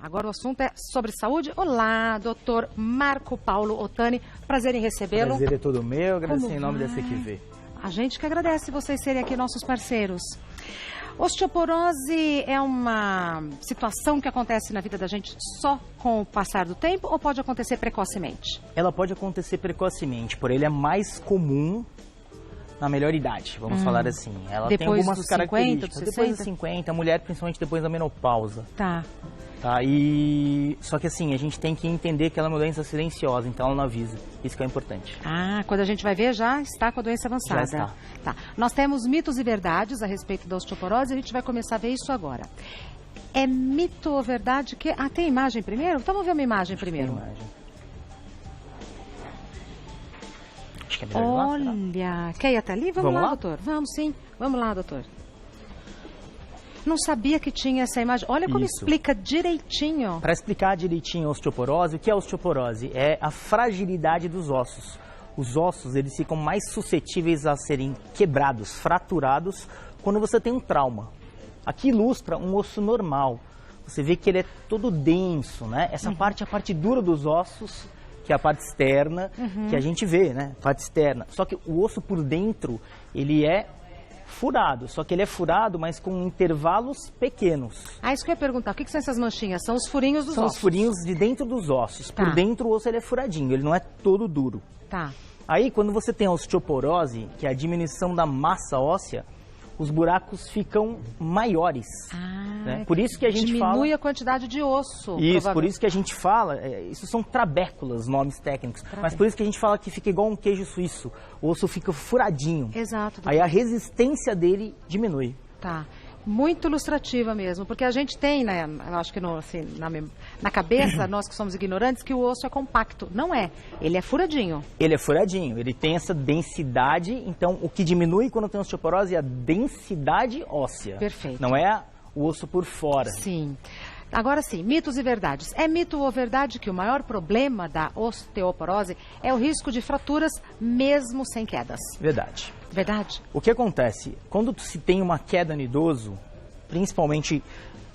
Agora o assunto é sobre saúde. Olá, doutor Marco Paulo Ottani. Prazer em recebê-lo. Prazer é todo meu, agradeço em nome da CQV. A gente que agradece vocês serem aqui nossos parceiros. Osteoporose é uma situação que acontece na vida da gente só com o passar do tempo ou pode acontecer precocemente? Ela pode acontecer precocemente, porém ele é mais comum na melhor idade, vamos falar assim. Ela depois tem algumas dos características. 50, dos depois 60? dos 50, a mulher principalmente depois da menopausa. Tá. Só que assim, a gente tem que entender que ela é uma doença silenciosa, então ela não avisa. Isso que é importante. Ah, quando a gente vai ver, já está com a doença avançada. Já está. Tá. Nós temos mitos e verdades a respeito da osteoporose e a gente vai começar a ver isso agora. É mito ou verdade que... Ah, tem imagem primeiro? Então vamos ver uma imagem primeiro. Tem imagem. Acho que é melhor ir lá, será? Olha, quer ir até ali? Vamos lá, doutor. Vamos sim. Vamos lá, doutor. Não sabia que tinha essa imagem. Olha como Isso. explica direitinho. Para explicar direitinho a osteoporose, o que é a osteoporose? É a fragilidade dos ossos. Os ossos, eles ficam mais suscetíveis a serem quebrados, fraturados, quando você tem um trauma. Aqui ilustra um osso normal. Você vê que ele é todo denso, né? Essa parte é a parte dura dos ossos, que é a parte externa, que a gente vê, né? Parte externa. Só que o osso por dentro, ele é furado, só que ele é furado, mas com intervalos pequenos. Ah, isso que eu ia perguntar. O que são essas manchinhas? São os furinhos dos São ossos. os furinhos de dentro dos ossos. Tá. Por dentro o osso ele é furadinho, ele não é todo duro. Tá. Aí quando você tem a osteoporose, que é a diminuição da massa óssea, os buracos ficam maiores. Né? Por isso que a gente diminui a quantidade de osso. Isso, por isso que a gente fala, isso são trabéculas, nomes técnicos, mas por isso que a gente fala que fica igual um queijo suíço, o osso fica furadinho. Exato. Doutor. Aí a resistência dele diminui. Tá. Muito ilustrativa mesmo, porque a gente tem, né, eu acho que assim, na cabeça, nós que somos ignorantes, que o osso é compacto. Não é, ele é furadinho. Ele é furadinho, ele tem essa densidade, então o que diminui quando tem osteoporose é a densidade óssea. Perfeito. Não é o osso por fora. Sim. Agora sim, mitos e verdades. É mito ou verdade que o maior problema da osteoporose é o risco de fraturas mesmo sem quedas? Verdade. Verdade? O que acontece? Quando se tem uma queda no idoso, principalmente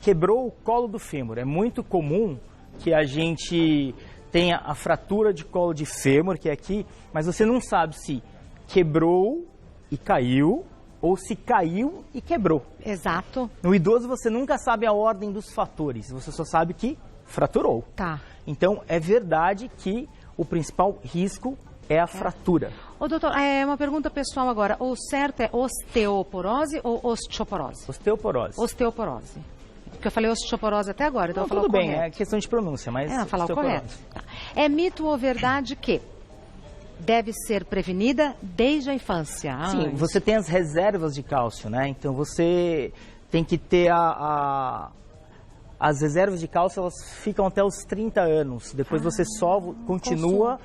quebrou o colo do fêmur, é muito comum que a gente tenha a fratura de colo de fêmur, que é aqui, mas você não sabe se quebrou e caiu ou se caiu e quebrou. Exato. No idoso você nunca sabe a ordem dos fatores, você só sabe que fraturou. Tá. Então é verdade que o principal risco é a fratura. Ô, doutor, uma pergunta pessoal agora. O certo é osteoporose ou osteoporose? Osteoporose. Osteoporose. Porque eu falei osteoporose até agora, então Não, eu vou falar tudo o bem, correto. é questão de pronúncia, mas falar o osteoporose. correto. Tá. É mito ou verdade que deve ser prevenida desde a infância? Sim, você tem as reservas de cálcio, né? Então você tem que ter as reservas de cálcio, elas ficam até os 30 anos. Depois você só continua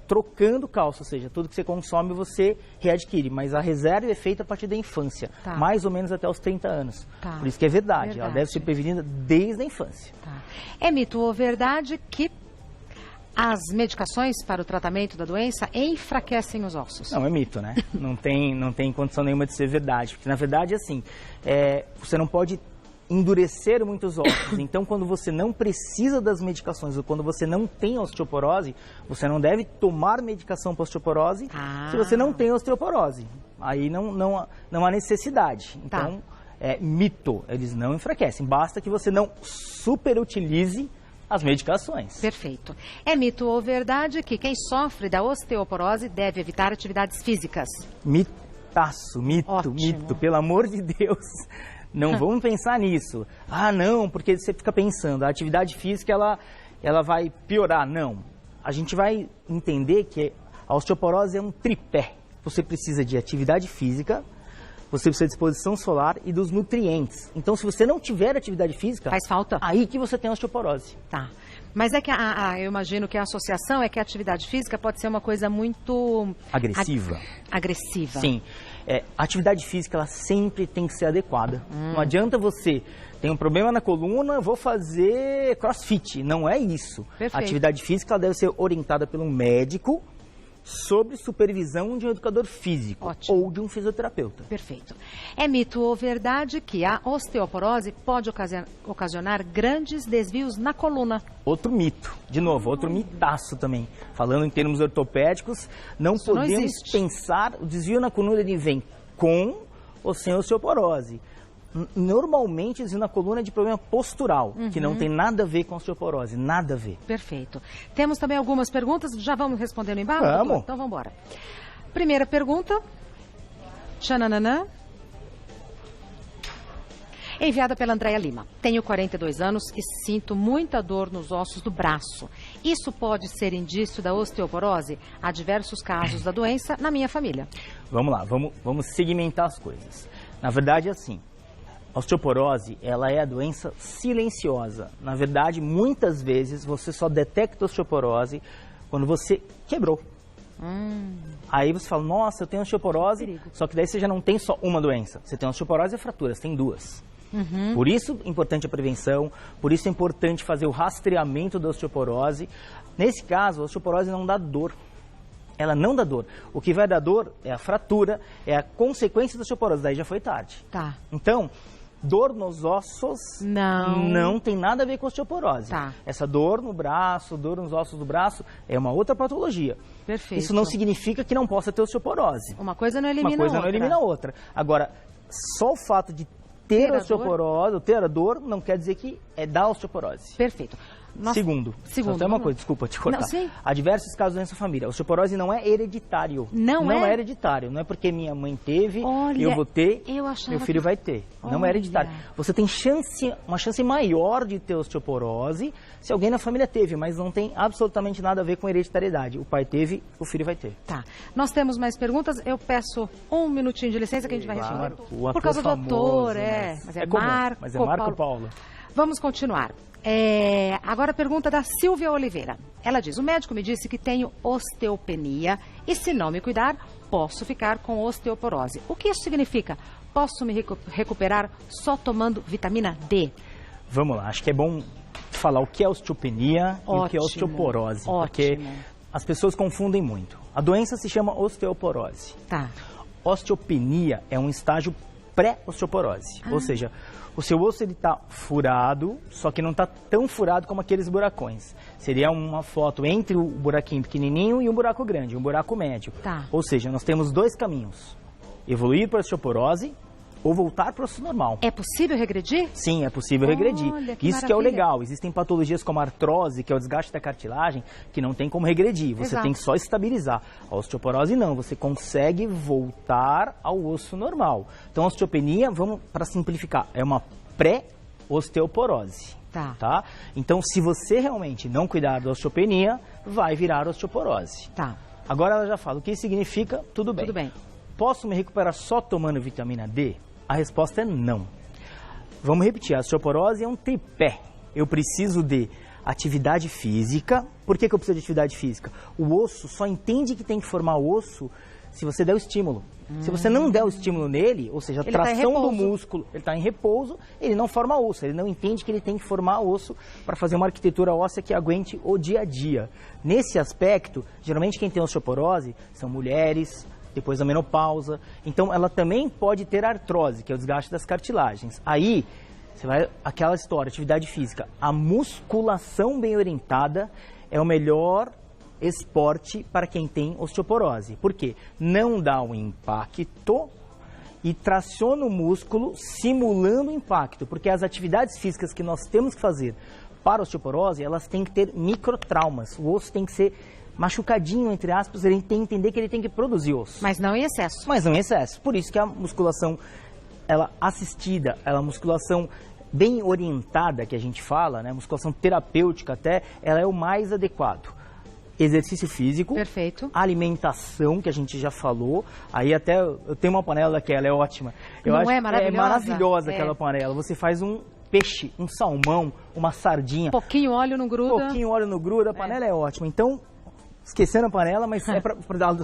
trocando cálcio, ou seja, tudo que você consome você readquire. Mas a reserva é feita a partir da infância, mais ou menos até os 30 anos. Tá. Por isso que é verdade, ela deve ser prevenida desde a infância. Tá. É mito ou verdade que as medicações para o tratamento da doença enfraquecem os ossos? Não, é mito, né? Não tem condição nenhuma de ser verdade. Porque, na verdade, assim, você não pode endurecer muitos ossos. Então, quando você não precisa das medicações ou quando você não tem osteoporose, você não deve tomar medicação para osteoporose se você não tem osteoporose. Aí não há necessidade. Então, é mito. Eles não enfraquecem. Basta que você não superutilize as medicações. Perfeito. É mito ou verdade que quem sofre da osteoporose deve evitar atividades físicas? Mitaço, mito, Ótimo. mito. Pelo amor de Deus, não vamos pensar nisso. Ah, não, porque você fica pensando, a atividade física ela vai piorar. Não. A gente vai entender que a osteoporose é um tripé. Você precisa de atividade física, você precisa de exposição solar e dos nutrientes. Então, se você não tiver atividade física, faz falta. Aí que você tem osteoporose. Tá. Mas é que eu imagino que a associação é que a atividade física pode ser uma coisa muito agressiva. Agressiva. Sim. A atividade física ela sempre tem que ser adequada. Não adianta você ter um problema na coluna, vou fazer crossfit. Não é isso. Perfeito. A atividade física ela deve ser orientada pelo médico sob supervisão de um educador físico. Ótimo. Ou de um fisioterapeuta. Perfeito. É mito ou verdade que a osteoporose pode ocasionar grandes desvios na coluna? Outro mito, de novo, outro mitaço também. Falando em termos ortopédicos, não Isso não podemos existe. pensar, o desvio na coluna ele vem com ou sem osteoporose. Normalmente, o desvio na coluna é de problema postural, que não tem nada a ver com osteoporose, nada a ver. Perfeito. Temos também algumas perguntas, já vamos responder no embalo? Vamos. doutor? Então vamos embora. Primeira pergunta. Tchananã. Enviada pela Andréia Lima. Tenho 42 anos e sinto muita dor nos ossos do braço. Isso pode ser indício da osteoporose? Há diversos casos da doença na minha família. Vamos lá, vamos segmentar as coisas. Na verdade, é assim. A osteoporose, ela é a doença silenciosa. Na verdade, muitas vezes você só detecta osteoporose quando você quebrou. Aí você fala, nossa, eu tenho osteoporose, Perigo. só que daí você já não tem só uma doença. Você tem osteoporose e fraturas, tem duas. Por isso é importante a prevenção, por isso é importante fazer o rastreamento da osteoporose. Nesse caso, a osteoporose não dá dor. Ela não dá dor. O que vai dar dor é a fratura, é a consequência da osteoporose, daí já foi tarde. Tá. Então, dor nos ossos Não. tem nada a ver com osteoporose. Tá. Essa dor no braço, dor nos ossos do braço, é uma outra patologia. Perfeito. Isso não significa que não possa ter osteoporose. Uma coisa não elimina Uma coisa a outra. não elimina a outra. Agora, só o fato de ter Ter a osteoporose, ou ter a dor, não quer dizer que é da osteoporose. Perfeito. Segundo, só tem uma coisa, desculpa te cortar. Não, sim. Há diversos casos nessa família. A osteoporose não é hereditário. Não é? hereditário. Não é porque minha mãe teve, Olha, eu vou ter, eu achava meu filho que- vai ter. Não Olha. é hereditário. Você tem uma chance maior de ter osteoporose se alguém na família teve, mas não tem absolutamente nada a ver com hereditariedade. O pai teve, o filho vai ter. Tá. Nós temos mais perguntas. Eu peço um minutinho de licença que a gente vai Claro, responder. o ator Por causa do famoso, ator, né? Mas é, comum, Marco, mas é Marco Paulo. Vamos continuar. Agora a pergunta da Silvia Oliveira. Ela diz, o médico me disse que tenho osteopenia e se não me cuidar, posso ficar com osteoporose. O que isso significa? Posso me recuperar só tomando vitamina D? Vamos lá, acho que é bom falar o que é osteopenia e o que é Ótimo, osteoporose. Porque ótimo. as pessoas confundem muito. A doença se chama osteoporose. Tá. Osteopenia é um estágio pré-osteoporose. Ou seja, o seu osso está furado, só que não está tão furado como aqueles buracões. Seria uma foto entre o buraquinho pequenininho e um buraco grande, um buraco médio. Tá. Ou seja, nós temos dois caminhos. Evoluir para a osteoporose ou voltar para o osso normal. É possível regredir? Sim, é possível regredir. Olha, que Isso que é o maravilha. legal. Existem patologias como a artrose, que é o desgaste da cartilagem, que não tem como regredir. Você Exato. tem que só estabilizar. A osteoporose não, você consegue voltar ao osso normal. Então a osteopenia, vamos para simplificar, é uma pré-osteoporose. Tá. Então se você realmente não cuidar da osteopenia, vai virar osteoporose. Tá. Agora ela já fala o que significa, tudo bem. Tudo bem. Posso me recuperar só tomando vitamina D? A resposta é não. Vamos repetir, a osteoporose é um tripé. Eu preciso de atividade física. Por que eu preciso de atividade física? O osso só entende que tem que formar osso se você der o estímulo. Se você não der o estímulo nele, ou seja, a Ele tá em tração do repouso. músculo, ele está em repouso, ele não forma osso, ele não entende que ele tem que formar osso para fazer uma arquitetura óssea que aguente o dia a dia. Nesse aspecto, geralmente quem tem osteoporose são mulheres, depois da menopausa, então ela também pode ter artrose, que é o desgaste das cartilagens. Aí, você vai, aquela história, atividade física, a musculação bem orientada é o melhor esporte para quem tem osteoporose. Por quê? Não dá um impacto e traciona o músculo simulando o impacto, porque as atividades físicas que nós temos que fazer para a osteoporose, elas têm que ter microtraumas. O osso tem que ser machucadinho, entre aspas, ele tem que entender que ele tem que produzir osso. Mas não em excesso. Mas não em excesso. Por isso que a musculação, ela assistida, ela musculação bem orientada, que a gente fala, né, musculação terapêutica até, ela é o mais adequado. Exercício físico, Perfeito. alimentação, que a gente já falou. Aí até eu tenho uma panela que ela é ótima. Eu Não acho é que maravilhosa? É maravilhosa É. aquela panela. Você faz um peixe, um salmão, uma sardinha. Pouquinho óleo não gruda. Pouquinho óleo no gruda, a panela é ótima. Então, esquecendo a panela, mas a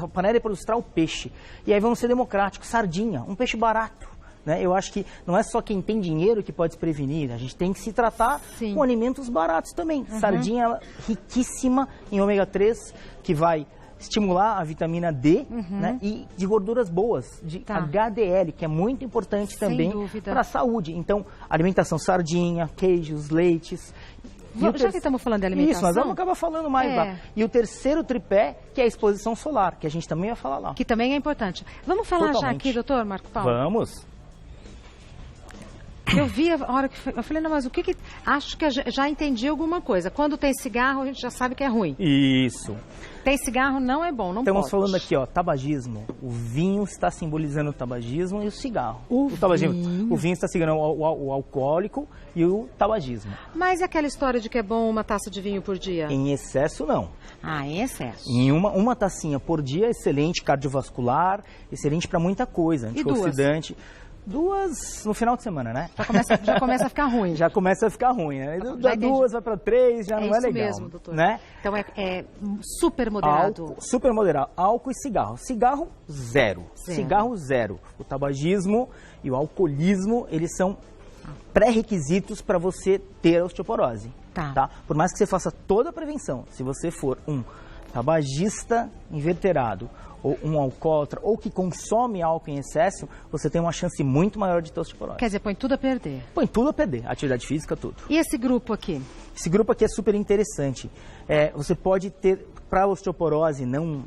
panela é para ilustrar o peixe. E aí vamos ser democráticos, sardinha, um peixe barato. Né? Eu acho que não é só quem tem dinheiro que pode se prevenir, a gente tem que se tratar Sim. com alimentos baratos também. Sardinha ela, riquíssima em ômega 3, que vai estimular a vitamina D, né, e de gorduras boas, de HDL, que é muito importante também para a saúde. Então, alimentação, sardinha, queijos, leites. Já que estamos falando de alimentação... Isso, nós vamos acabar falando mais lá. E o terceiro tripé, que é a exposição solar, que a gente também vai falar lá. Que também é importante. Vamos falar já aqui, doutor Marco Paulo? Vamos. Eu vi a hora que... Eu falei, não, mas o que... Acho que já entendi alguma coisa. Quando tem cigarro, a gente já sabe que é ruim. Isso. Tem cigarro, não é bom, não pode. Estamos falando aqui, ó, tabagismo. O vinho está simbolizando o tabagismo e o cigarro. O vinho está simbolizando o alcoólico e o tabagismo. Mas e aquela história de que é bom uma taça de vinho por dia? Em excesso, não. Ah, em excesso. Em uma tacinha por dia, excelente cardiovascular, excelente para muita coisa. Antioxidante. Duas no final de semana, né? Já começa a ficar ruim. Já começa a ficar ruim, né? Da duas vai para 3, já não é legal. É isso mesmo, doutor. Né? Então é super moderado. Super moderado. Álcool e cigarro. Cigarro, zero. Cigarro, zero. O tabagismo e o alcoolismo, eles são pré-requisitos para você ter a osteoporose. Tá? Por mais que você faça toda a prevenção, se você for um tabagista inveterado, ou um alcoólatra, ou que consome álcool em excesso, você tem uma chance muito maior de ter osteoporose. Quer dizer, põe tudo a perder. Põe tudo a perder, atividade física, tudo. E esse grupo aqui? Esse grupo aqui é super interessante. Você pode ter, para a osteoporose não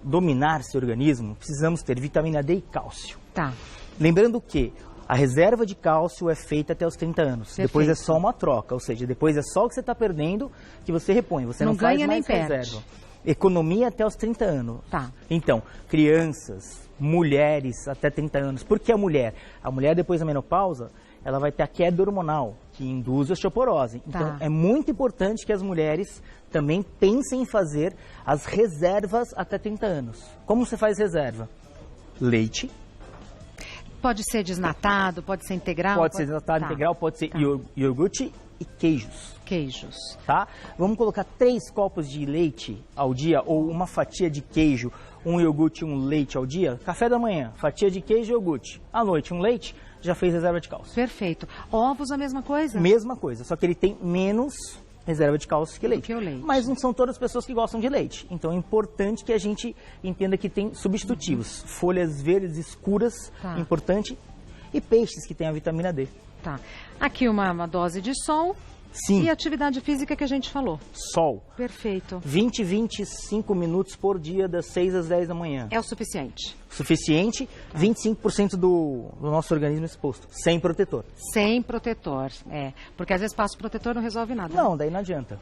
dominar seu organismo, precisamos ter vitamina D e cálcio. Tá. Lembrando que a reserva de cálcio é feita até os 30 anos. Perfeito. Depois é só uma troca, ou seja, depois é só o que você está perdendo que você repõe. Você não faz ganha mais nem reserva. Economia até os 30 anos. Tá. Então, crianças, mulheres até 30 anos. Por que a mulher? A mulher, depois da menopausa, ela vai ter a queda hormonal, que induz a osteoporose. Então, é muito importante que as mulheres também pensem em fazer as reservas até 30 anos. Como você faz reserva? Leite. Pode ser desnatado, pode ser integral? Pode ser desnatado, integral, pode ser iogurte e queijos. Queijos. Tá? Vamos colocar 3 copos de leite ao dia, ou uma fatia de queijo, um iogurte e um leite ao dia. Café da manhã, fatia de queijo e iogurte. À noite, um leite, já fez reserva de cálcio. Perfeito. Ovos, a mesma coisa? Mesma coisa, só que ele tem menos reserva de cálcio que leite. Mas não são todas as pessoas que gostam de leite. Então é importante que a gente entenda que tem substitutivos. Folhas verdes escuras, importante. E peixes que têm a vitamina D. Tá. Aqui uma dose de sol. Sim. E atividade física que a gente falou. Sol. Perfeito. 25 minutos por dia, das 6 às 10 da manhã. É o suficiente? Suficiente, 25% do nosso organismo exposto, sem protetor. Sem protetor, porque às vezes passa o protetor e não resolve nada. Não, daí não adianta.